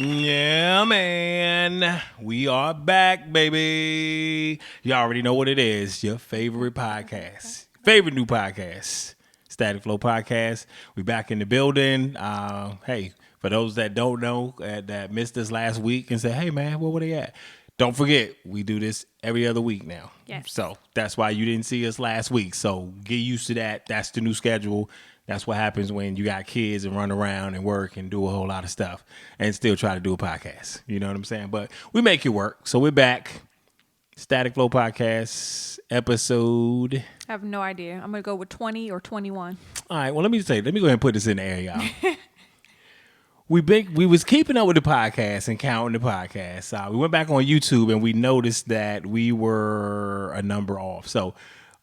Yeah, man. We are back, baby. You already know what it is. Your favorite podcast. Favorite new podcast. Static Flow Podcast. We back in the building. Hey, for those that don't know, that missed us last week and say, hey, man, where were they at? Don't forget, we do this every other week now. Yes. So that's why you didn't see us last week. So get used to that. That's the new schedule. That's what happens when you got kids and run around and work and do a whole lot of stuff and still try to do a podcast. You know what I'm saying? But we make it work. So we're back. Static Flow Podcast episode. I have no idea. I'm going to go with 20 or 21. All right. Well, let me go ahead and put this in the air, y'all. We was keeping up with the podcast and counting the podcast. We went back on YouTube and we noticed that we were a number off. So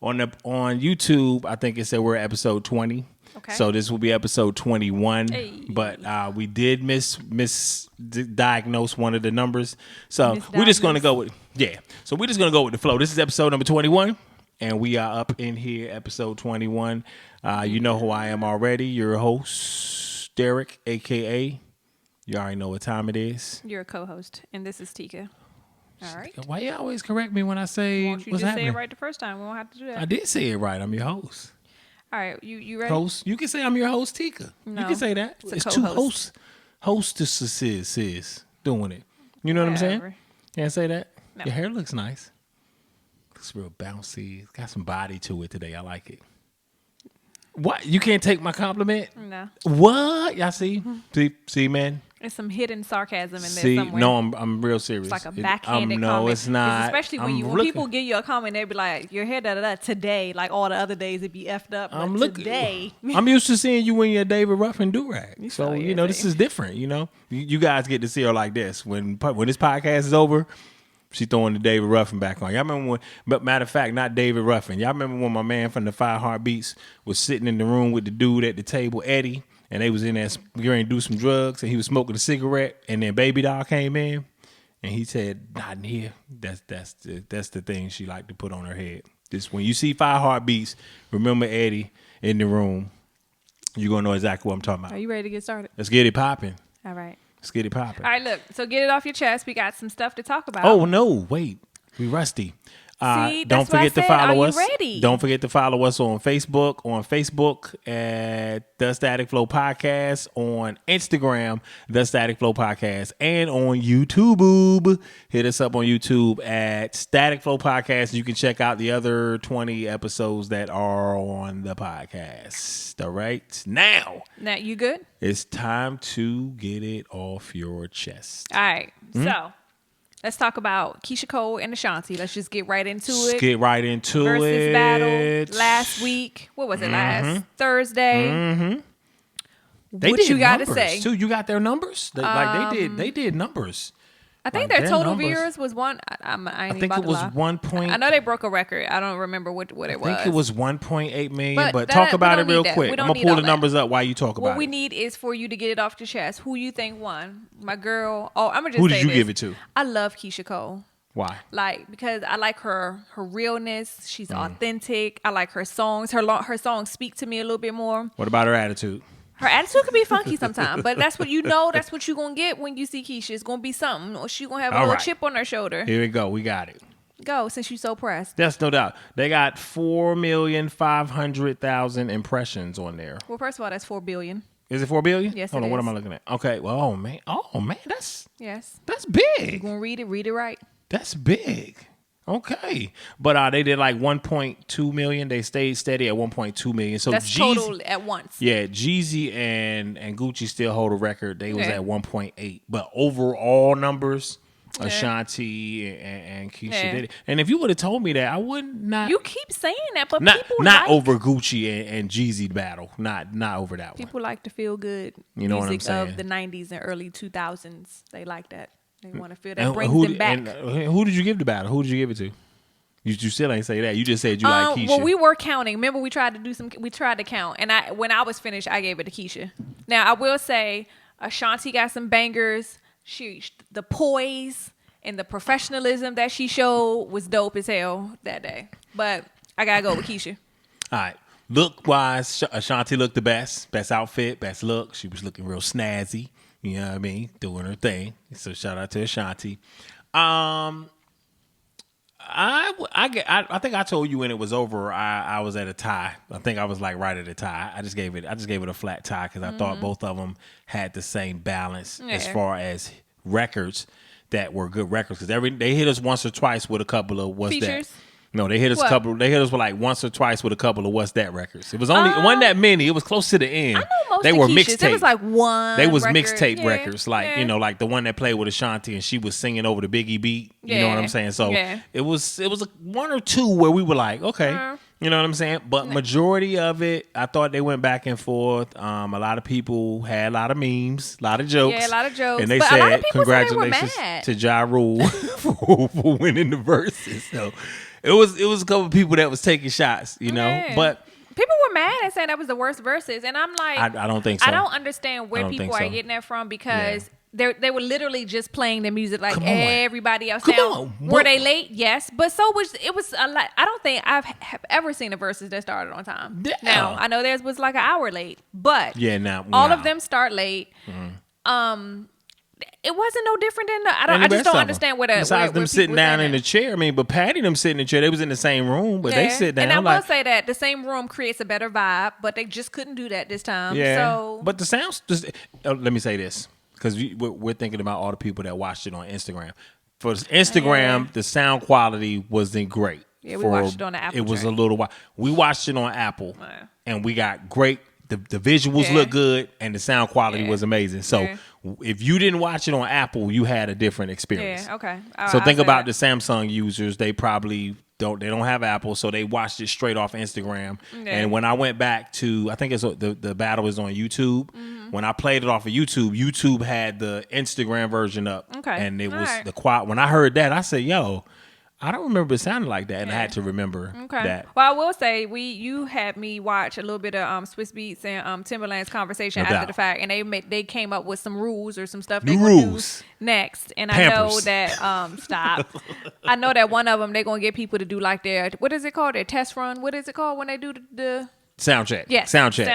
on YouTube, I think it said we're at episode 20. Okay. So this will be episode 21. Hey. But we did misdiagnose one of the numbers. So we're just going to go with So we're just going to go with the flow. This is episode number 21. And we are up in here, episode 21. You know who I am already. Your host, Derek, a.k.a. You already know what time it is. You're a co-host, and this is Tika. All right. Why you always correct me when I say Won't you what's just happening? say it right the first time? We won't have to do that. I did say it right. I'm your host. All right. You ready? Host. You can say I'm your host, Tika. No, you can say that. it's a It's co-host. two hostesses doing it. You know what I'm saying? Whatever. Can't say that? No. Your hair looks nice. Looks real bouncy. It's got some body to it today. I like it. What? You can't take my compliment? No. What? Y'all see? See, man? There's some hidden sarcasm in there See, somewhere. no, I'm real serious. It's like a backhanded no, comment. it's not. 'Cause especially when people give you a comment, they be like, your hair da-da-da today. Like all the other days, it'd be effed up. But today. I'm used to seeing you in your David Ruffin do-rag. So, so this is different, You guys get to see her like this. When this podcast is over, she throwing the David Ruffin back on. Y'all remember when, but matter of fact, not David Ruffin. Y'all remember when my man from the 5 Heartbeats was sitting in the room with the dude at the table, Eddie, and they was in there going to do some drugs, and he was smoking a cigarette, and then Baby Doll came in, and he said, not in here. That's the thing she like to put on her head. Just when you see 5 Heartbeats, remember Eddie in the room. You're going to know exactly what I'm talking about. Are you ready to get started? Let's get it popping. All right. Let's get it popping. All right, look. So get it off your chest. We got some stuff to talk about. Oh, no. Wait. We rusty. See, Don't that's what I forget to said. follow Are us. you ready? Don't forget to follow us on Facebook. On Facebook at The Static Flow Podcast. On Instagram, The Static Flow Podcast. And on YouTube. Hit us up on YouTube at Static Flow Podcast. You can check out the other 20 episodes that are on the podcast. All right. Now, You good? it's time to get it off your chest. All right. So let's talk about Keyshia Cole and Ashanti. Let's just get right into Let's it. get right into Versus it. battle last week. What was it? Last Thursday. Mm-hmm. They What did you got to numbers, say? too. You got their numbers? They did numbers. I think Like, their total numbers. viewers was one. I ain't I even think about it to was lie. 1 point. I know they broke a record. I don't remember what it was. I think it was 1.8 million. But But that- talk we about it don't real need that. quick. We I'm don't gonna need pull all the that. numbers up while you talk What about we it. need is for you to get it off your chest. Who you think won? My girl. Oh, I'm gonna just Who say did you this. give it to? I love Keyshia Cole. Why? Like, because I like her realness. She's Mm. authentic. I like her songs. Her songs speak to me a little bit more. What about her attitude? Her attitude can be funky sometimes, but that's what that's what you're going to get when you see Keyshia. It's going to be something, or she's going to have a All little right. chip on her shoulder. Here we go. We got it. Go, since you're so pressed. That's no doubt. They got 4,500,000 impressions on there. Well, first of all, that's 4 billion. Is it 4 billion? Yes, Hold it on. What is. am I looking at? Okay. Well, oh man, that's Yes. big. You're going to read it right. That's big. Okay. But they did like 1.2 million. They stayed steady at 1.2 million. So That's total at once. Yeah, Jeezy and Gucci still hold a record. They was Yeah. at 1.8. But overall numbers, Yeah. Ashanti and Keyshia Yeah. did it. And if you would have told me that, I would not. You keep saying that, but not people not like, over Gucci and Jeezy battle. Not over that one. people like to feel good You know what I'm music saying? of the 90s and early 2000s. They like that. They want to feel that And brings who, them back. and who did you give the battle? Who did you give it to? You still ain't say that. You just said you like Keyshia. Well, we were counting. Remember, we tried to count, and when I was finished, I gave it to Keyshia. Now, I will say, Ashanti got some bangers. The poise and the professionalism that she showed was dope as hell that day. But I gotta go with Keyshia. All right. Look wise, Ashanti looked the best. Best outfit, best look. She was looking real snazzy. You know what I mean? Doing her thing. So shout out to Ashanti. I think I told you when it was over, I was at a tie. I think I was like right at a tie. I just gave it a flat tie because I thought both of them had the same balance as far as records that were good records. Because they hit us once or twice with a couple of features. No, they hit us They hit us with like once or twice with a couple of what's that records. It wasn't that many. It was close to the end. I know most they of were mixtape. It was like one. They was record. mixtape records, like like the one that played with Ashanti and she was singing over the Biggie beat. You know what I'm saying? So it was one or two where we were like, okay, you know what I'm saying. But majority of it, I thought they went back and forth. A lot of people had a lot of memes, a lot of jokes. Yeah, a lot of jokes. And they said congratulations to Ja Rule for winning the verses. So. It was a couple of people that was taking shots, you know, but people were mad and saying that was the worst verses, and I'm like, I don't think so. I don't understand where people are getting that from because they were literally just playing the music like everybody else. Now, were they late? Yes, but it was a lot. I don't think have ever seen a verses that started on time. Yeah. Now I know theirs was like an hour late, but all of them start late. It wasn't no different than I just don't understand what. Besides them sitting down in the chair, I mean, but Patty them sitting in the chair, they was in the same room, but they sit down. And I will say that the same room creates a better vibe, but they just couldn't do that this time. Yeah. So, but the sounds. Let me say this, because we're thinking about all the people that watched it on Instagram. For Instagram, the sound quality wasn't great. Yeah, we watched it on the Apple. It was a little while. We watched it on Apple, and we got great. The visuals look good, and the sound quality was amazing. So if you didn't watch it on Apple, you had a different experience. Yeah, okay. So think about the Samsung users. They probably don't have Apple, so they watched it straight off Instagram. Yeah. And when I went back to, I think it's the battle is on YouTube. Mm-hmm. When I played it off of YouTube, YouTube had the Instagram version up. Okay. And it was the quiet. When I heard that, I said, yo, I don't remember it sounding like that, and I had to remember that. Well, I will say you had me watch a little bit of Swiss Beats and Timberland's conversation after the fact, and they came up with some rules or some stuff they gonna do next. And Pampers. I know that stop. I know that one of them they're gonna get people to do like their what is it called, their test run? What is it called when they do the sound check? Yes, sound check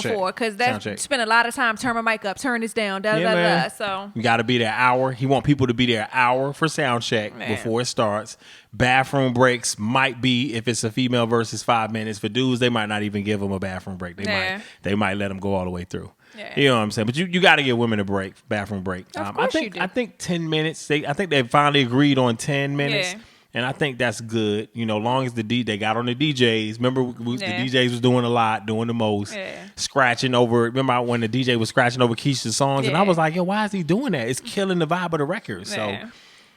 before, because that's spend a lot of time. Turn my mic up, turn this down, So you got to be there an hour. He want people to be there an hour for sound check before it starts. Bathroom breaks might be, if it's a female versus 5 minutes. For dudes, they might not even give them a bathroom break. They might let them go all the way through. Yeah. You know what I'm saying? But you got to give women a break, bathroom break. Of course you do. I think 10 minutes. I think they finally agreed on 10 minutes. Yeah. And I think that's good, you know, long as they got on the DJs. Remember, the DJs was doing a lot, doing the most, scratching over. Remember when the DJ was scratching over Keyshia's songs? And I was like, yo, why is he doing that? It's killing the vibe of the record. So,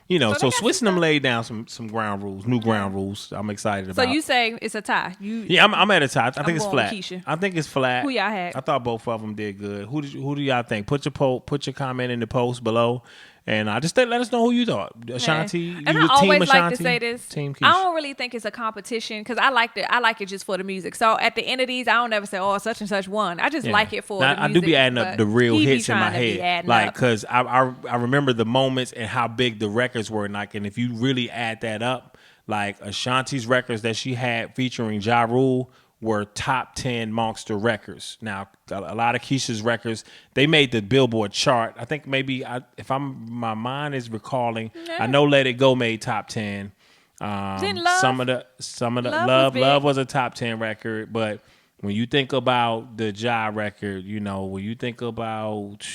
you know, so Swiss and them laid down some ground rules, new ground rules. I'm excited about. So you say it's a tie? I'm at a tie. I think it's flat. I think it's flat. Who y'all had? I thought both of them did good. Who do y'all think? Put your comment in the post below. And just let us know who you thought. Ashanti, and I always Ashanti, like to say this. Team Keyshia. I don't really think it's a competition because I like it just for the music. So at the end of these, I don't ever say, "Oh, such and such won." I just like it for the music. I do be adding up the real hits in my head, like because I remember the moments and how big the records were. And if you really add that up, like Ashanti's records that she had featuring Ja Rule were top 10 monster records. Now, a lot of Keyshia's records, they made the Billboard chart. I think maybe, my mind is recalling, I know Let It Go made top 10. Didn't Love? Some of the Love was a top 10 record, but when you think about the Ja record, you know, when you think about,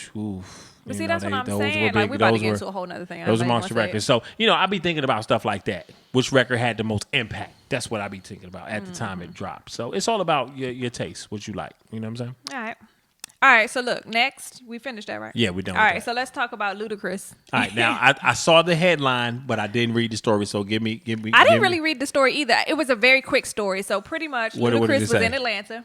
but see, that's what I'm saying. Like, we're about to get into a whole nother thing. Those are monster records. So, you know, I be thinking about stuff like that. Which record had the most impact? That's what I be thinking about at the time it dropped. So it's all about your taste, what you like. You know what I'm saying? All right. So look, next we finished that, right? Yeah, we're done. All right. So let's talk about Ludacris. All right. Now I saw the headline, but I didn't read the story. So give me. I didn't really read the story either. It was a very quick story. So pretty much, Ludacris was in Atlanta.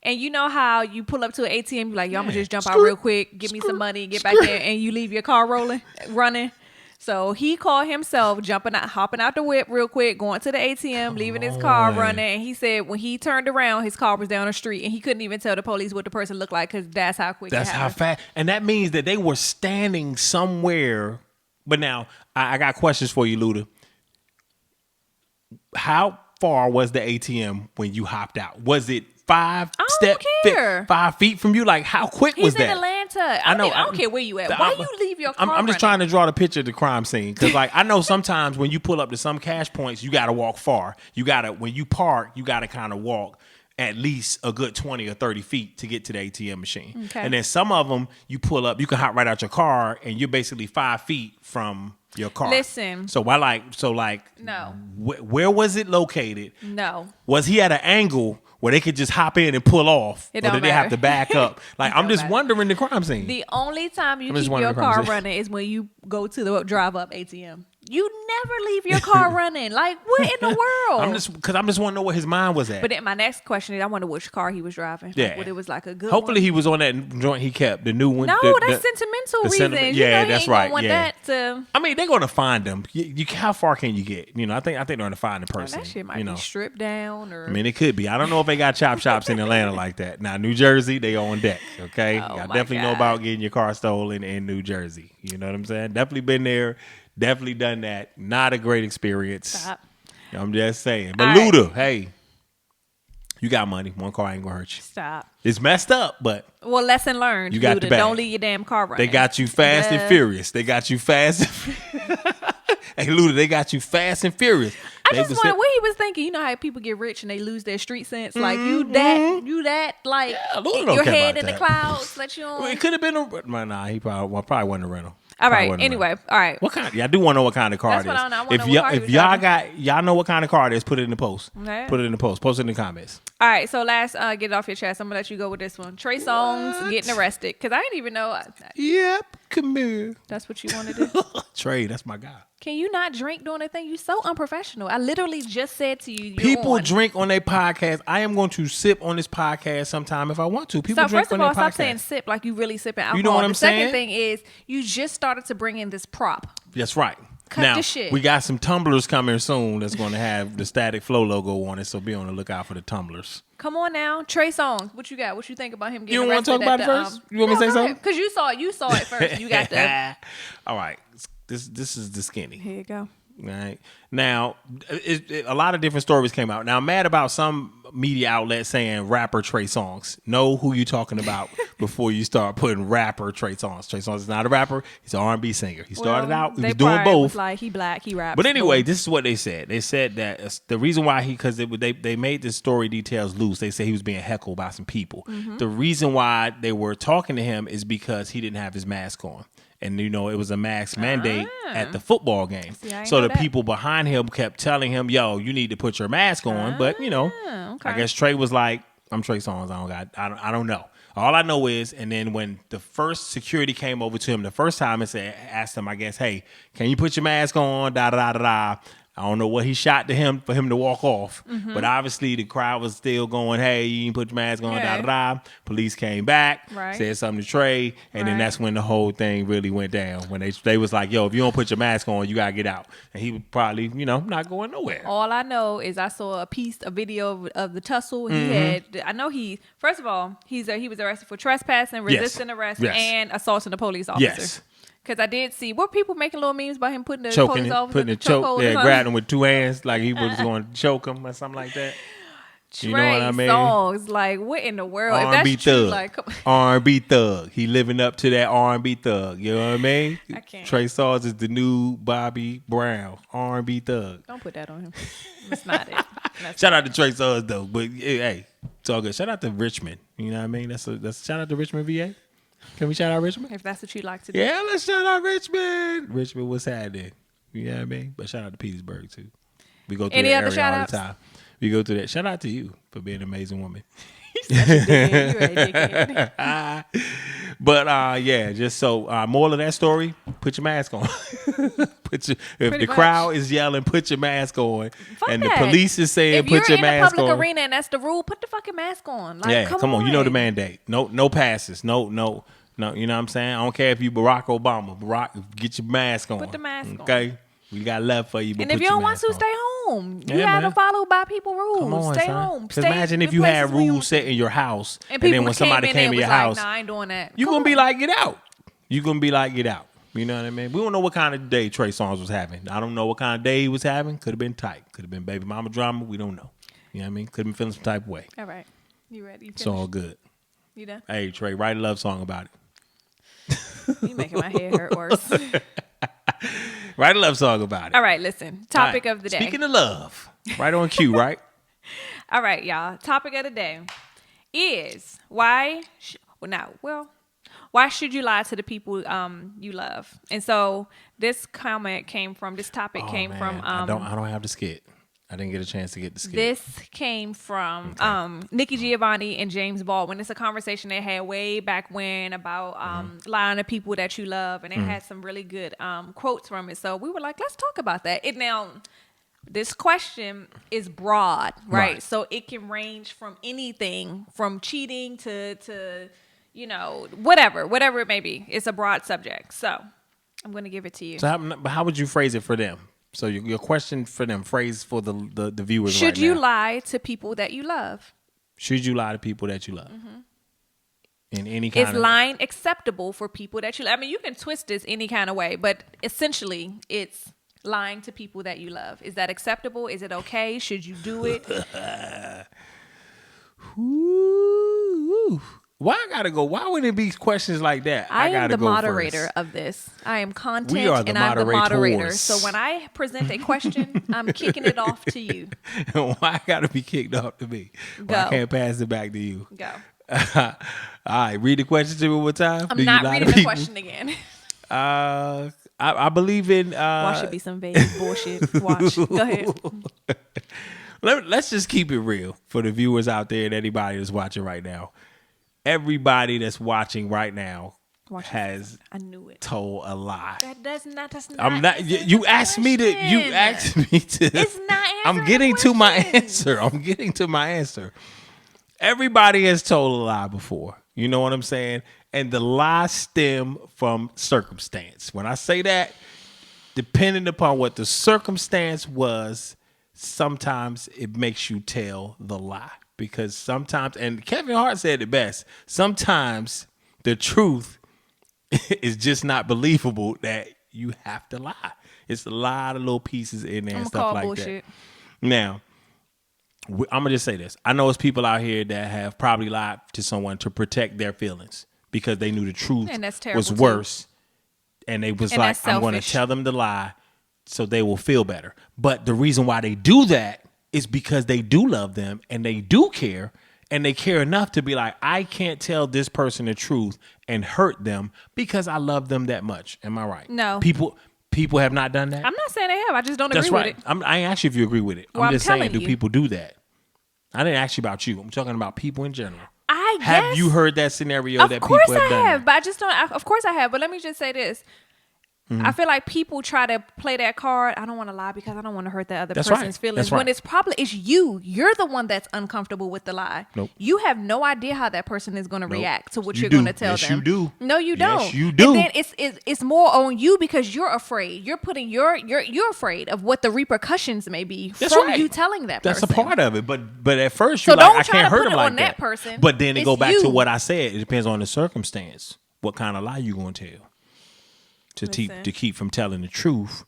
And you know how you pull up to an ATM, you're like, yo, I'm going to just jump out real quick, give me some money, get back in, and you leave your car running. So he called himself hopping out the whip real quick, going to the ATM, leaving his car running. And he said when he turned around, his car was down the street, and he couldn't even tell the police what the person looked like because that's how quick That's how fast. And that means that they were standing somewhere. But now, I got questions for you, Luda. How far was the ATM when you hopped out? Was it 5 feet from you? Like, how quick was that? He's in I know. I don't care where you at. Why you leave your car I'm just trying to draw the picture of the crime scene. Because, like, I know sometimes when you pull up to some cash points, you got to walk far. When you park, you got to kind of walk at least a good 20 or 30 feet to get to the ATM machine. Okay. And then some of them, you pull up, you can hop right out your car, and you're basically 5 feet from your car. Listen. So no. Where was it located? No. Was he at an angle where they could just hop in and pull off, or did they have to back up? Like, I'm just wondering the crime scene. The only time you keep your car running is when you go to the drive-up ATM. You never leave your car running. Like, what in the world? I'm just want to know where his mind was at. But then my next question is, I wonder which car he was driving. Yeah. Like, what it was like a good Hopefully one. he was on that joint he kept, the new one. No, that's sentimental reasons. Yeah, that's right. Want that to... I mean, they're gonna find them. How far can you get? You know, I think they're gonna find the person. That shit might be stripped down, or I mean, it could be. I don't know if they got chop shops in Atlanta like that. Now, New Jersey, they on deck. Okay, I definitely know about getting your car stolen in New Jersey. You know what I'm saying? Definitely been there. Definitely done that. Not a great experience. Stop. I'm just saying. But Luda, hey, you got money. One car ain't gonna hurt you. Stop. It's messed up, but lesson learned. You got Luda, the bag. Don't leave your damn car running. They got you fast and furious. They got you fast. Hey, Luda, they got you fast and furious. I just wonder what he was thinking. You know how people get rich and they lose their street sense? Like, you that, like, your head in the clouds, let you on. Well, it could have been he probably wasn't a rental. All right. Anyway, all right. What kind? I do want to know what kind of car That's it is. what I know. I wanna If know what car y'all know what kind of car it is, put it in the post. Okay. Put it in the post. Post it in the comments. All right. So last, get it off your chest. I'm gonna let you go with this one. Trey Songz getting arrested because I didn't even know. Yep. Come here. That's what you want to do. Trey, that's my guy. Can you not drink during the thing? You so unprofessional. I literally just said to you. People drink on their podcast. I am going to sip on this podcast sometime if I want to. People drink on their podcast. First of all, stop saying sip like you really sipping alcohol. You know what I'm saying? The second thing is you just started to bring in this prop. That's right. Cut now, the shit. We got some tumblers coming soon that's going to have the Static Flow logo on it, so be on the lookout for the tumblers. Come on now. Trey Songz, what you got? What you think about him getting arrested? You don't want to talk about it first? You want me to say something? Because you saw it first. You got the... All right. This is the skinny. Here you go. Right now, a lot of different stories came out. Now, I'm mad about some media outlet saying rapper Trey Songz. Know who you talking about before you start putting rapper Trey Songz. Trey Songz is not a rapper; he's an R&B singer. He started out; he was doing both. Was like he black, he raps. But anyway, this is what they said. They said that the reason why because they made the story details loose. They said he was being heckled by some people. Mm-hmm. The reason why they were talking to him is because he didn't have his mask on. And, you know, it was a mask mandate at the football game. So the people behind him kept telling him, yo, you need to put your mask on. But, you know, I guess Trey was like, I'm Trey Songz. I don't know. All I know is, and then when the first security came over to him the first time and asked him, I guess, hey, can you put your mask on? Da da da da da. I don't know what he shot to him for him to walk off. Mm-hmm. But obviously the crowd was still going, hey, you didn't put your mask on, da da da. Police came back, said something to Trey, and then that's when the whole thing really went down. When they was like, yo, if you don't put your mask on, you got to get out. And he was probably, you know, not going nowhere. All I know is I saw a video of the tussle. First of all, he was arrested for trespassing, resisting arrest, and assaulting a police officer. Yes. Because I did see, were people making little memes about him putting the police officer in the chokehold? Yeah, grabbing him with two hands like he was going to choke him or something like that. Trey you know what I mean? Songz, like, what in the world? R&B if that's true, thug. like, R&B thug. He living up to that R&B thug. You know what I mean? I can't. Trey Songz is the new Bobby Brown. R&B thug. Don't put that on him. That's not it. Shout out to Trey Songz though. But hey, it's all good. Shout out to Richmond. You know what I mean? That's shout out to Richmond, VA. Can we shout out Richmond? If that's what you like to do. Yeah, let's shout out Richmond. Richmond, what's happening? You know what I mean? But shout out to Petersburg, too. We go through that area all the time. We go through that. Shout out to you for being an amazing woman. But, yeah, just so, moral of that story, put your mask on. If the crowd is yelling, put your mask on. And the police is saying, put your mask on. If you're in a public arena and that's the rule, put the fucking mask on. Like, yeah, come on. You know the mandate. No passes. No, you know what I'm saying? I don't care if you Barack Obama. Get your mask on. Put the mask on. Okay? We got love for you, but and if you don't want to, stay home. You haven't followed by people rules. Come on, stay home. Because imagine if you had rules set in your house, and then when somebody came in your house, I ain't doing that. You're going to be like, get out. You're going to be like, get out. You know what I mean? We don't know what kind of day Trey Songz was having. I don't know what kind of day he was having. Could have been tight. Could have been baby mama drama. We don't know. You know what I mean? Could have been feeling some type of way. All right. You ready? It's all good. You done? Hey, Trey, write a love song about it. You making my head hurt worse. Write a love song about it. All right, listen. Topic of the day. Speaking of love, right on cue, right? All right, y'all. Topic of the day is why should you lie to the people you love? And so this topic came from I don't have the skit. I didn't get a chance to get the skit. This came from Nikki Giovanni and James Baldwin. It's a conversation they had way back when about lying to people that you love, and they had some really good quotes from it. So we were like, let's talk about that. This question is broad, right? So it can range from anything from cheating to whatever it may be. It's a broad subject. So I'm going to give it to you. So how would you phrase it for them? So your question for them, phrase for the viewers. Should you lie to people that you love? Should you lie to people that you love? In any kind Is lying acceptable for people that you love? I mean, you can twist this any kind of way, but essentially it's lying to people that you love. Is that acceptable? Is it okay? Should you do it? Ooh. Why I gotta go? Why would it be questions like that? I am the moderator of this. I am content, and I'm the moderator. So when I present a question, I'm kicking it off to you. Why I gotta be kicked off to me? Why I can't pass it back to you? Go. All right, read the question to me one more time. I'm not reading the question again. I believe in. Watch it be some vague bullshit. Watch. Go ahead. Let's just keep it real for the viewers out there and anybody that's watching right now. Everybody that's watching right now has told a lie. That's not. I'm not. You asked me to. You asked me to. It's not. I'm getting to my answer. I'm getting to my answer. Everybody has told a lie before. You know what I'm saying? And the lie stem from circumstance. When I say that, depending upon what the circumstance was, sometimes it makes you tell the lie. Because sometimes, and Kevin Hart said it best, sometimes the truth is just not believable that you have to lie. It's a lot of little pieces in there and stuff like bullshit. That. Now, I'm going to just say this. I know it's people out here that have probably lied to someone to protect their feelings because they knew the truth was worse. And they was like, I'm going to tell them the lie so they will feel better. But the reason why they do that is because they do love them and they do care, and they care enough to be like, I can't tell this person the truth and hurt them because I love them that much. Am I right? No. People have not done that? I'm not saying they have. I just don't agree with it. I ain't ask you if you agree with it. I'm just saying, do people do that? I didn't ask you about you. I'm talking about people in general. Have you heard that scenario that people have done? Of course I have, but I just don't. Of course I have, but let me just say this. I feel like people try to play that card. I don't want to lie because I don't want to hurt that other person's feelings. When it's probably you. You're the one that's uncomfortable with the lie. Nope. You have no idea how that person is going to react to what you're going to tell them. You do. No, you don't. Yes, you do. And then it's more on you because you're afraid. You're putting you're afraid of what the repercussions may be from you telling that person. That's a part of it. But at first you're like, I can't hurt him like that. Person. But then it go back to what I said. It depends on the circumstance. What kind of lie you going to tell? To keep from telling the truth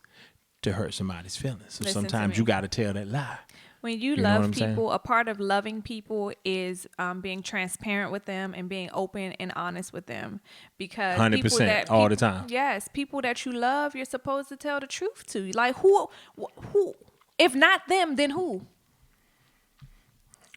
to hurt somebody's feelings. So sometimes you got to tell that lie. When you love people, a part of loving people is being transparent with them and being open and honest with them. Because 100% all the time. Yes, people that you love, you're supposed to tell the truth to. Like who? If not them, then who?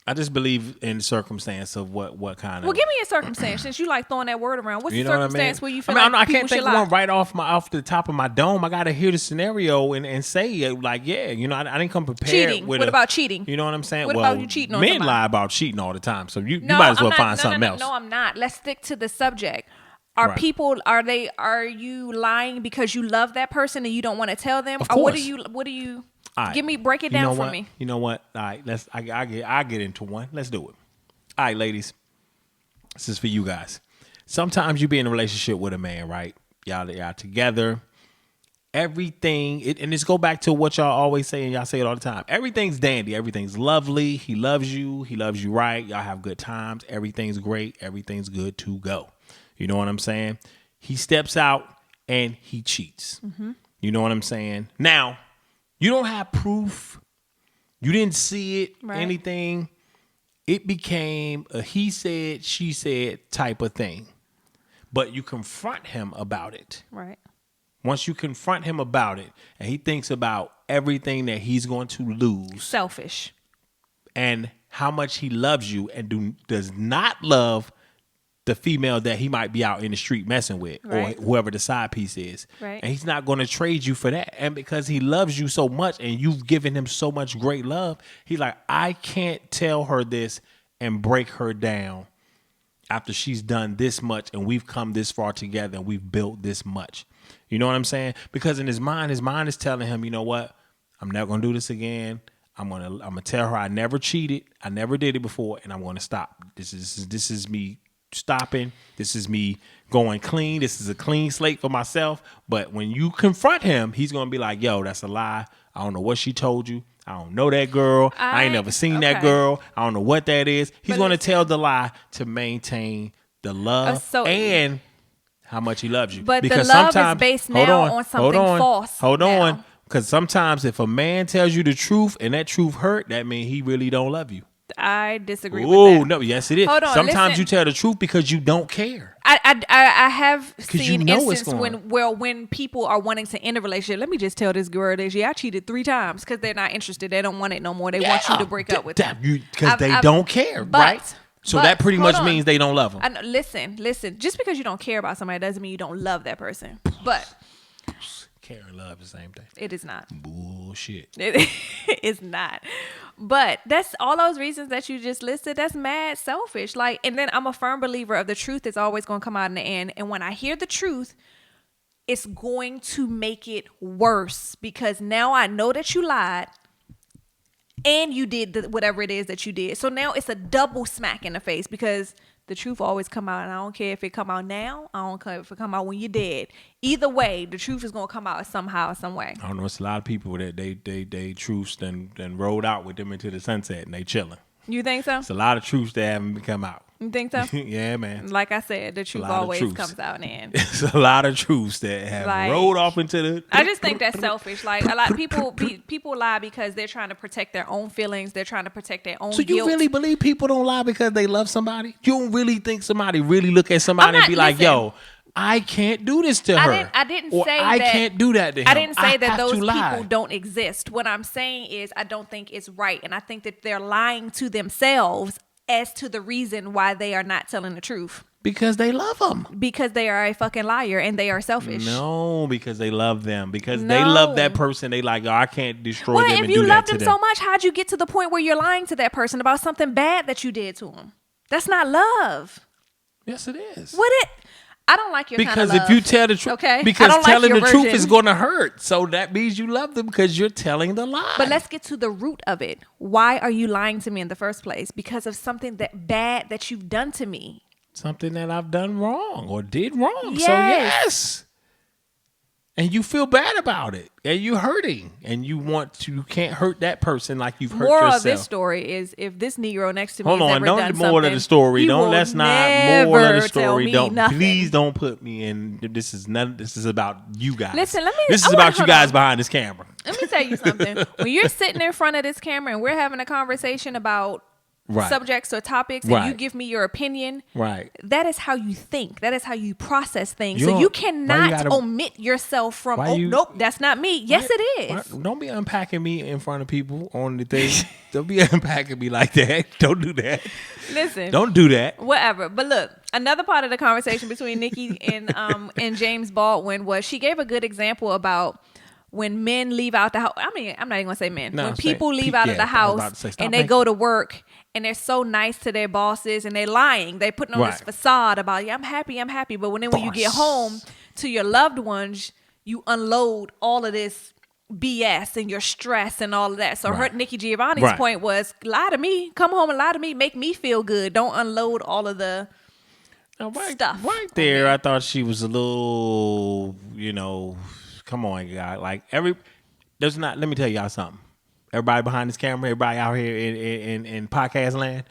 I just believe in the circumstance of what kind of. Well, give me a circumstance since you like throwing that word around. What's the circumstance where you feel like I people can't think should of lie? one right off the top of my dome. I got to hear the scenario and say like, yeah, I didn't come prepared. Cheating. What about cheating? You know what I'm saying? What about you cheating on men somebody? lie about cheating all the time, so you might as well find something else. No, I'm not. Let's stick to the subject. Are you lying because you love that person and you don't want to tell them? Of course. Or what do you? Right. Break it down for me. You know what? All right, I get into one. Let's do it. All right, ladies. This is for you guys. Sometimes you be in a relationship with a man, right? Y'all together. Everything, and this go back to what y'all always say, and y'all say it all the time. Everything's dandy. Everything's lovely. He loves you. He loves you right. Y'all have good times. Everything's great. Everything's good to go. You know what I'm saying? He steps out and he cheats. Mm-hmm. You know what I'm saying? Now, you don't have proof. You didn't see it, anything. It became a he said, she said type of thing. but you confront him about it. Right. Once you confront him about it, and he thinks about everything that he's going to lose, Selfish. and how much he loves you, and does not love the female that he might be out in the street messing with, Right. or whoever the side piece is. Right. And he's not going to trade you for that. And because he loves you so much and you've given him so much great love, he's like, I can't tell her this and break her down after she's done this much and we've come this far together and we've built this much. You know what I'm saying? Because in his mind is telling him, you know what? I'm never going to do this again. I'm gonna tell her I never cheated. I never did it before, and I'm going to stop. This is me stopping. This is me going clean. This is a clean slate for myself. But when you confront him, he's going to be like, yo, that's a lie. I don't know what she told you. I don't know that girl. I ain't never seen that girl. I don't know what that is. He's going to tell the lie to maintain the love and how much he loves you. But because the love is based now on something false. Hold on. Because sometimes if a man tells you the truth and that truth hurt, that means he really don't love you. I disagree with that. No, yes it is. Hold on, sometimes listen. you tell the truth because you don't care. I have seen instances when when people are wanting to end a relationship. Let me just tell this girl that I cheated 3 times because they're not interested. They don't want it no more. They want you to break up with them. Because they don't care, right? So that pretty much means they don't love them. Listen. Just because you don't care about somebody doesn't mean you don't love that person. But care and love is the same thing. It is not. Bullshit. It is not. But that's all those reasons that you just listed. That's mad selfish. And then I'm a firm believer of the truth is always going to come out in the end. And when I hear the truth, it's going to make it worse because now I know that you lied and you did whatever it is that you did. So now it's a double smack in the face because the truth always come out, and I don't care if it come out now. I don't care if it come out when you're dead. Either way, the truth is gonna come out somehow, some way. I don't know. It's a lot of people that they truths then rolled out with them into the sunset, and they chilling. You think so? It's a lot of truths that haven't come out. You think so? Yeah, man. Like I said, the truth always comes out in the end. It's a lot of truths that have rolled off into the... I just think that's selfish. A lot of people lie because they're trying to protect their own feelings. They're trying to protect their own guilt. So you really believe people don't lie because they love somebody? You don't really think somebody really look at somebody and be like, yo, I can't do this to her. I didn't say I can't do that to him. I didn't say that those people don't exist. What I'm saying is I don't think it's right. And I think that they're lying to themselves as to the reason why they are not telling the truth. Because they love them. Because they are a fucking liar and they are selfish. No, because they love them. Because they love that person. They like, oh, I can't destroy them and do that to them. If you love them so much, how'd you get to the point where you're lying to that person about something bad that you did to them? That's not love. Yes, it is. I don't like your kind of love. Because if you tell the truth, okay? Because telling the truth is going to hurt. So that means you love them because you're telling the lie. But let's get to the root of it. Why are you lying to me in the first place? Because of something that bad that you've done to me. Something that I've done wrong or did wrong. Yes. So yes. And you feel bad about it. And you're hurting. And you can't hurt that person like you've hurt yourself. Moral of this story is if this Negro next to me Hold has on, ever don't done the moral of the story. Let's not moral of the story. Please don't put me in. This is about you guys. Listen, this is about you guys behind this camera. Let me tell you something. When you're sitting in front of this camera and we're having a conversation about subjects or topics and you give me your opinion, that is how you think. That is how you process things. So you cannot omit yourself from, nope, that's not me. Yes, it is. Don't be unpacking me in front of people on the thing. Don't be unpacking me like that. Don't do that. Listen. Don't do that. Whatever. But look, another part of the conversation between Nikki and James Baldwin was she gave a good example about when men leave out the house. I mean, I'm not even going to say men. When people leave out of the house and they go to work and they're so nice to their bosses and they're lying. They're putting on this facade about, I'm happy. But when you get home to your loved ones, you unload all of this BS and your stress and all of that. So Nikki Giovanni's point was, lie to me. Come home and lie to me. Make me feel good. Don't unload all of the stuff. Right there, I thought she was a little, come on, guy. Let me tell y'all something. Everybody behind this camera, everybody out here in podcast land,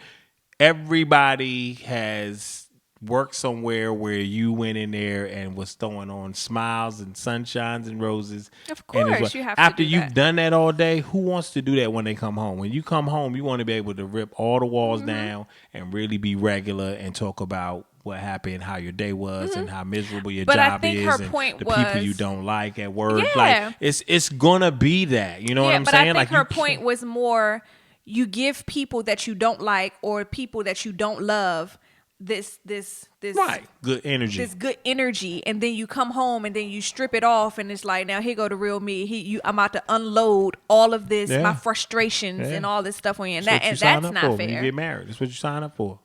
everybody has work somewhere where you went in there and was throwing on smiles and sunshines and roses. Of And course, you have to after do you've that. done that all day, who wants to do that when they come home? When you come home, you want to be able to rip all the walls down and really be regular and talk about what happened, how your day was, and how miserable your But I job think is, her and point the people you was- don't like at work. Yeah. Like it's gonna be that. You know what I'm but saying? I think like her point was more you give people that you don't like or people that you don't love this right, good energy. this good energy, and then you come home and then you strip it off, and it's like, now here go the real me. I'm about to unload all of this, Yeah. my frustrations Yeah. and all this stuff on you, and That's what you sign that's up not for when you fair. get married. That's what you sign up for.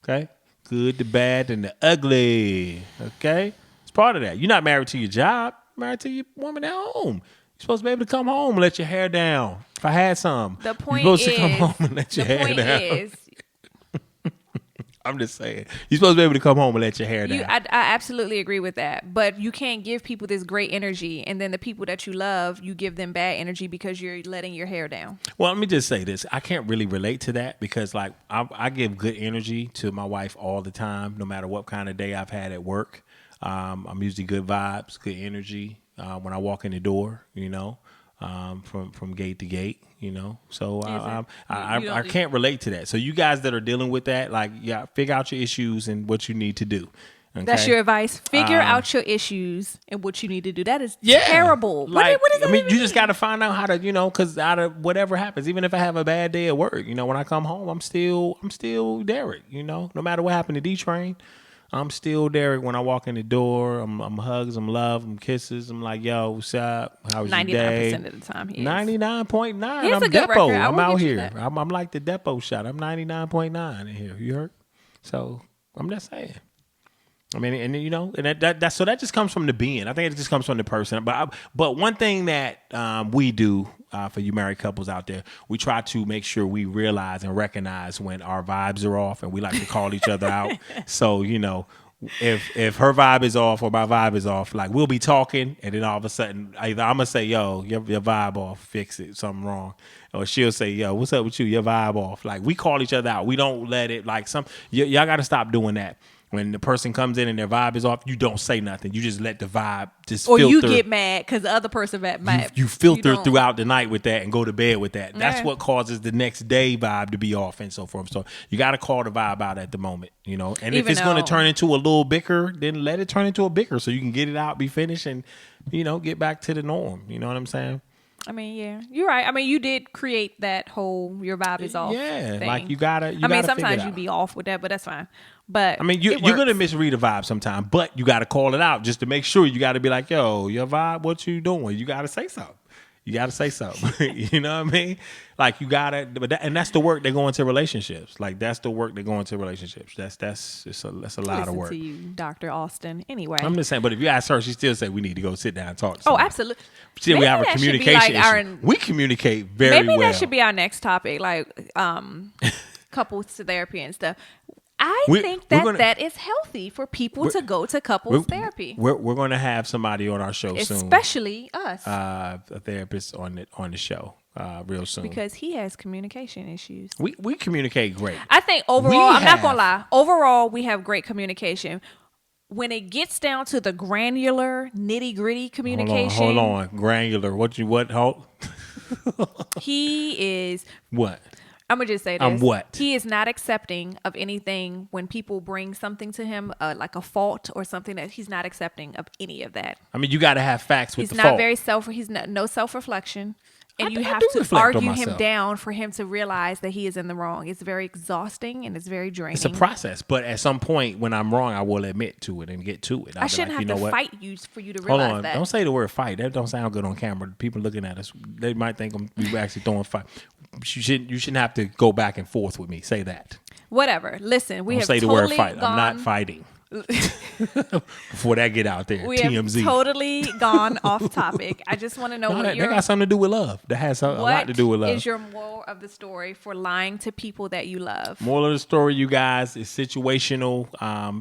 Okay? Good, the bad, and the ugly. Okay? It's part of that. You're not married to your job. You're married to your woman at home. You're supposed to be able to come home and let your hair down. If I had some, The point you're supposed is, to come home and let your the hair point down. is, I'm just saying. You're supposed to be able to come home and let your hair down. I absolutely agree with that. But you can't give people this great energy, and then the people that you love, you give them bad energy because you're letting your hair down. Well, let me just say this. I can't really relate to that because, like, I give good energy to my wife all the time, no matter what kind of day I've had at work. I'm usually good vibes, good energy when I walk in the door, from gate to gate, So I can't relate to that. So you guys that are dealing with that, like, yeah, figure out your issues and what you need to do. Okay? That's your advice. Figure out your issues and what you need to do. That is Yeah. terrible. Like, what does that even you just mean? got to find out how to, because out of whatever happens, even if I have a bad day at work, when I come home, I'm still Derek, no matter what happened to D-Train, I'm still Derek when I walk in the door. I'm hugs, I'm love, I'm kisses. I'm like, yo, what's up? How was your day? 99% of the time, he is. 99.9. He has I'm a good Depot. record. I I'm will out get you here. that. I'm like the Depot shot. I'm 99.9 in here. You heard? So I'm just saying. I mean, and that so that just comes from the being. I think it just comes from the person. But one thing that we do for you married couples out there, we try to make sure we realize and recognize when our vibes are off, and we like to call each other out. So if her vibe is off or my vibe is off, like, we'll be talking, and then all of a sudden, either I'm gonna say, yo, your vibe off, fix it, something wrong, or she'll say, yo, what's up with you, your vibe off. Like, we call each other out. We don't let it, like, y'all got to stop doing that. When the person comes in and their vibe is off, you don't say nothing. You just let the vibe just Or filter. you get mad because the other person mad. You filter don't. throughout the night with that and go to bed with that. That's Yeah. what causes the next day vibe to be off and so forth. So you got to call the vibe out at the moment, And if Even it's going to though- turn into a little bicker, then let it turn into a bicker so you can get it out, be finished, and get back to the norm. You know what I'm saying? I mean, yeah, you're right. I mean, you did create that whole your vibe is off. Yeah, thing. like you gotta. I mean, figure sometimes it you out. be off with that, but that's fine. But I mean, you're gonna misread a vibe sometime, but you got to call it out just to make sure. You got to be like, yo, your vibe, what you doing? You got to say something. You got to say something. You know what I mean? Like, you got to, and that's the work that go into relationships. Like, that's the work that go into relationships. That's a lot of work. To you, Dr. Austin. Anyway, I'm just saying, but if you ask her, she still say we need to go sit down and talk. To oh, somebody. absolutely. See, we Maybe have a that should be communication like our- issue. We communicate very Maybe well. that should be our next topic, like couples therapy and stuff. I We're think that gonna- that is healthy for people to go to couples therapy, We're going to have somebody on our show soon. especially us, A therapist on the show real soon. because he has communication issues. we communicate great. I think overall, I'm not have- gonna lie. Overall, we have great communication. When it gets down to the granular, nitty gritty communication, Hold on. Granular. Hold. he is. What? I'm gonna just say this. I'm what? He is not accepting of anything when people bring something to him, like a fault or something, that he's not accepting of any of that. I mean, you got to have facts with He's the not fault. very He's no self reflection, and you I have do to reflect on argue him myself. down for him to realize that he is in the wrong. It's very exhausting and it's very draining. It's a process, but at some point when I'm wrong, I will admit to it and get to it. I'll I be shouldn't like, have you know to what? fight you for you to Hold realize on. that. Don't say the word fight. That don't sound good on camera. People looking at us, they might think we actually throwing fight. You shouldn't have to go back and forth with me. Say that. Whatever. Listen, we Don't have say the totally word fight. gone. I'm not fighting. Before that get out there, We TMZ. have totally gone off topic. I just want to know No, what that your got something to do with love. That has a lot to do with love. What is your moral of the story for lying to people that you love? Moral of the story, you guys, is situational.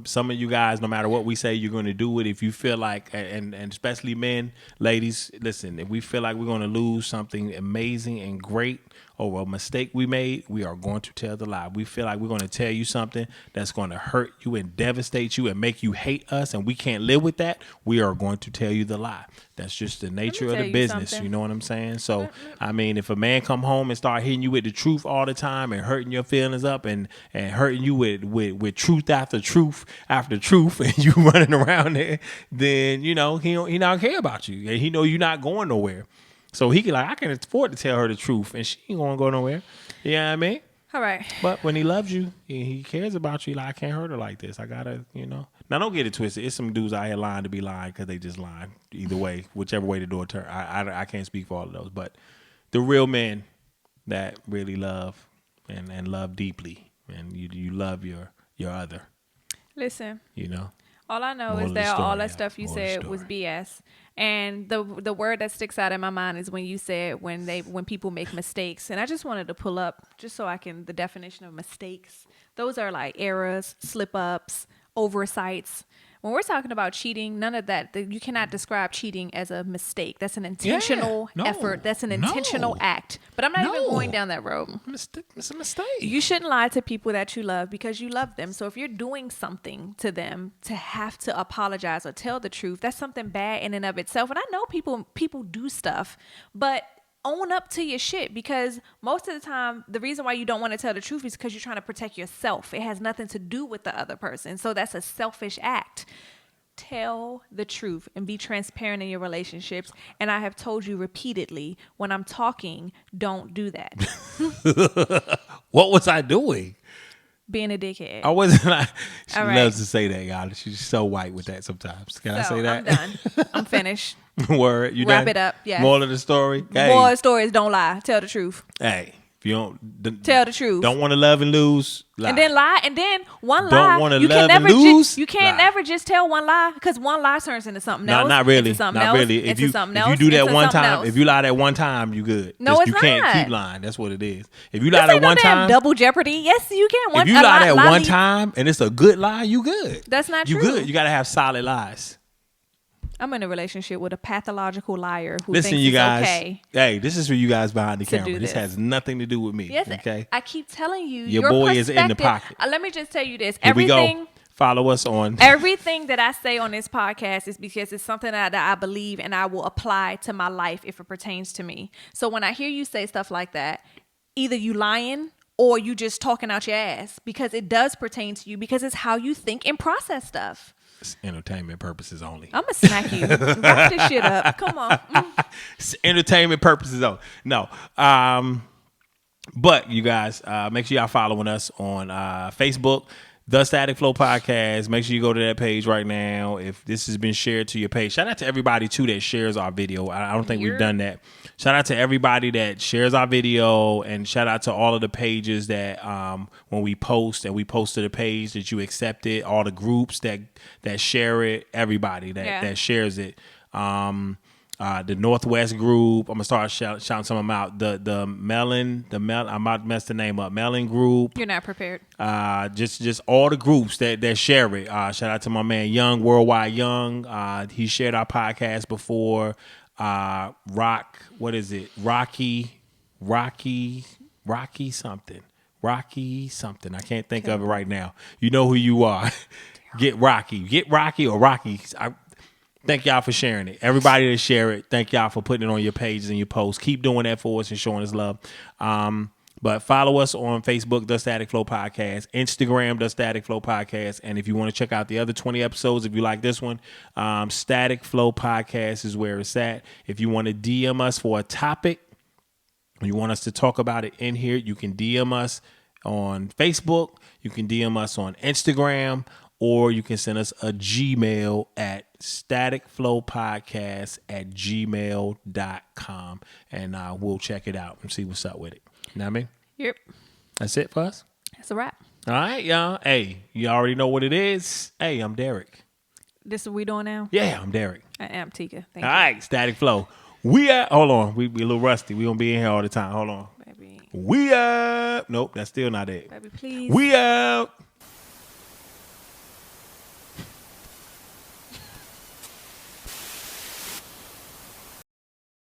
Some of you guys, no matter what we say, you're going to do it. If you feel like, and especially men, ladies, listen, if we feel like we're going to lose something amazing and great over a mistake we made, we are going to tell the lie. We feel like we're going to tell you something that's going to hurt you and devastate you and make you hate us, and we can't live with that. We are going to tell you the lie. That's just the nature of the business. You know what I'm saying? So, I mean, if a man come home and start hitting you with the truth all the time and hurting your feelings up and hurting you with truth after truth after truth, and you running around there, then, you know, he not care about you. And he know you're not going nowhere. So he can I can afford to tell her the truth, and she ain't gonna go nowhere. You know what I mean? All right. But when he loves you, he cares about you. Like, I can't hurt her like this. I gotta, you know. Now, don't get it twisted. It's some dudes out here lying to be lying because they just lying. Either way, whichever way the door turn. I can't speak for all of those. But the real men that really love and love deeply, and you love your other. Listen. You know. All I know is that all that stuff you said was BS. And the word that sticks out in my mind is when you said when people make mistakes. And I just wanted to pull up just so the definition of mistakes. Those are like errors, slip ups, oversights. When we're talking about cheating, none of that. You cannot describe cheating as a mistake. That's an intentional effort. That's an intentional act. But I'm not even going down that road. It's a mistake. You shouldn't lie to people that you love because you love them. So if you're doing something to them, to have to apologize or tell the truth, that's something bad in and of itself. And I know people do stuff, but own up to your shit, because most of the time the reason why you don't want to tell the truth is because you're trying to protect yourself. It has nothing to do with the other person. So that's a selfish act. Tell the truth and be transparent in your relationships. And I have told you repeatedly, when I'm talking, don't do that. What was I doing? Being a dickhead. I wasn't. She All loves to say that, y'all. She's so white with that sometimes. Can I say that? I'm done. I'm finished. Word. You Wrap done? it up. Yeah. Moral of the story. Hey. Moral of the story is don't lie. Tell the truth. Hey, if you don't tell the truth. Don't want to love and lose. Lie. And then lie. And then one don't lie. Want to you love can never and lose. You can't lie. never just tell one lie, because one lie turns into something else. Not really. Not really. If you do that one time, if you lie that one time, you good. No, it's you can't not. keep lying. That's what it is. If you lie that one time, double jeopardy. Yes, you can. If you lie that one time and it's a good lie, you good. That's not true. You good. You got to have solid lies. I'm in a relationship with a pathological liar who Listen, thinks you guys, it's okay. Hey, this is for you guys behind the camera. This has nothing to do with me. Yes, okay. I keep telling you, your boy is in the pocket. Let me just tell you this. Here we go. Follow us on. Everything that I say on this podcast is because it's something that I believe and I will apply to my life if it pertains to me. So when I hear you say stuff like that, either you lying or you just talking out your ass, because it does pertain to you, because it's how you think and process stuff. It's entertainment purposes only. I'm going to smack you. Wrap this shit up. Come on. It's entertainment purposes only. No. But you guys, make sure y'all following us on Facebook, The Static Flow Podcast. Make sure you go to that page right now. If this has been shared to your page, shout out to everybody too that shares our video. I don't think we've done that. Shout out to everybody that shares our video, and shout out to all of the pages that when we post and we post to the page that you accept it, all the groups that share it, everybody that shares it. The Northwest group. I'm gonna start shouting some of them out. The Melon. I'm about to mess the name up. Melon group. You're not prepared. Just all the groups that share it. Shout out to my man Young, Worldwide Young. He shared our podcast before. What is it? Rocky something. I can't think of it right now. You know who you are. Get Rocky or Rocky. Thank y'all for sharing it. Everybody that share it, thank y'all for putting it on your pages and your posts. Keep doing that for us and showing us love. But follow us on Facebook, The Static Flow Podcast, Instagram, The Static Flow Podcast. And if you want to check out the other 20 episodes, if you like this one, Static Flow Podcast is where it's at. If you want to DM us for a topic, you want us to talk about it in here, you can DM us on Facebook, you can DM us on Instagram, or you can send us a Gmail at staticflowpodcast@gmail.com, and we'll check it out and see what's up with it. You know what I mean? Yep. That's it for us? That's a wrap. All right, y'all. Hey, you already know what it is. Hey, I'm Derek. This is what we doing now? Yeah, I'm Derek. I am Tika. Thank all you. Right, Static Flow. Hold on. We a little rusty. We gonna be in here all the time. Hold on. Baby. We up. Nope, that's still not it. Baby, please. We up.